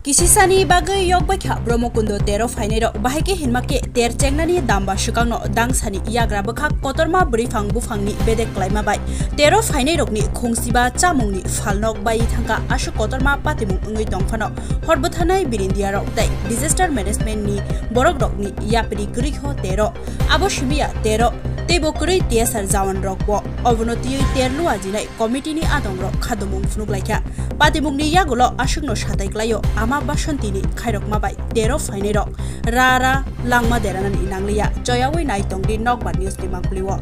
Kisisani bagai yok bakha Bromokundo tero fainero bahike hinmake ter chengnani damba shukangno dangsani yagra bakha kotorma brifang bufangni bedek klaima bai tero fainerokni khongsiba chamungni falnok bai thangka ashu kotorma patimung ngui tongfano horbothanai birindia rok tai disaster management ni borokrokni yapri grikho tero aboshibia tero Tebokuri TSR Zawan Rockwo, Ovonoti Terlu Ajinai, Committee ni Adongro, Kadumung Fnuglaka, Patimugni Yagulo, Ashugno Shataklayo, Ama Bashantini, Kairok Mabai, Tero Fainero, Rara, Langma Deran in Anglia, Joyawi Naitong did knock but news Limakuliwo.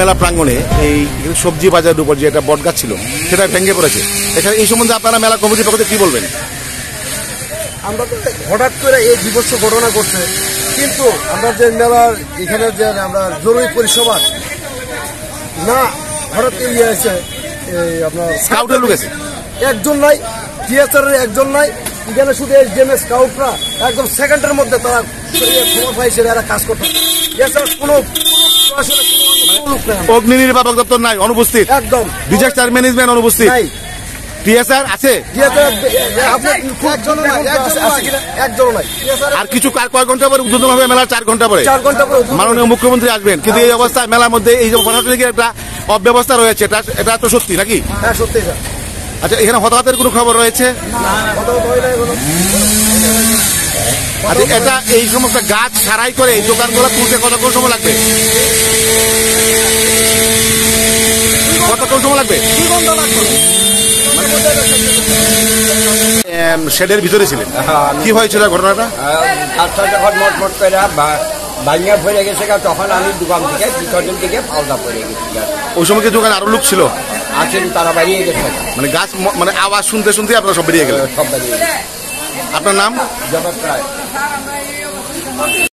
মেলা প্রাঙ্গণে এই সবজি বাজারের উপর যে একটা বটগাছ ছিল সেটা ভেঙে পড়েছে। এখানে এই সম্বন্ধে আপনারা মেলা কমিটির পক্ষ থেকে কি বলবেন? আমরা তো হঠাৎ করে এই বিভৎস ঘটনা করছে, কিন্তু আমরা যে মেলার এখানে যে আমরা জরুরি পরিষেবা না হঠাৎ ইয়ে আছে আপনার স্কাউটের লোক আছে একজন নাই, টিএসআর এর একজন নাই, এখানে শুধু এসডিএম স্কাউটরা একদম সেকেন্ডের মধ্যে তারা খবর পাইছে এরা কাজ করতে। এছাড়া কোনো অগ্নি নির্বাপক দপ্তর নাই, অনুপস্থিত। একদম ডিজাস্টার ম্যানেজমেন্ট অনুপস্থিত। টিএসআর আছে আর কিছু কয়েক ঘন্টা পরে উদ্বোধন হবে মেলা 4 ঘন্টা পরে মাননীয় মুখ্যমন্ত্রী আসবেন, কিন্তু এই অবস্থায় মেলার মধ্যে এই যে প্রশাসনিক একটা অব্যবস্থা রয়েছে এটা তো সত্যি নাকি? হ্যাঁ সত্যি। আচ্ছা, এখানে হতাহতের কোনো খবর রয়েছে? আচ্ছা, এটা এই সমস্ত গাছ ছাড়াই করে এই দোকানগুলো তুলতে কতক্ষণ সময় লাগবে? কতক্ষণ সময় লাগবে? শেডের ভিতরে ছিলেন, কি হয়েছিল ঘটনাটা? যখন মটমট করে ভাঙিয়া পড়ে গেছে, তখন আমি দোকান থেকে পিছনের দিকে পাল্টা পড়ে গেছি। ওই সময় কি দোকানে আরো লোক ছিল? আছেন, তারা বেরিয়ে গেছে। মানে গাছ মানে আওয়াজ শুনতে শুনতে আপনারা সব বেরিয়ে গেলেন? সব বেরিয়ে গেছে। আপনার নাম? জগৎ রায়।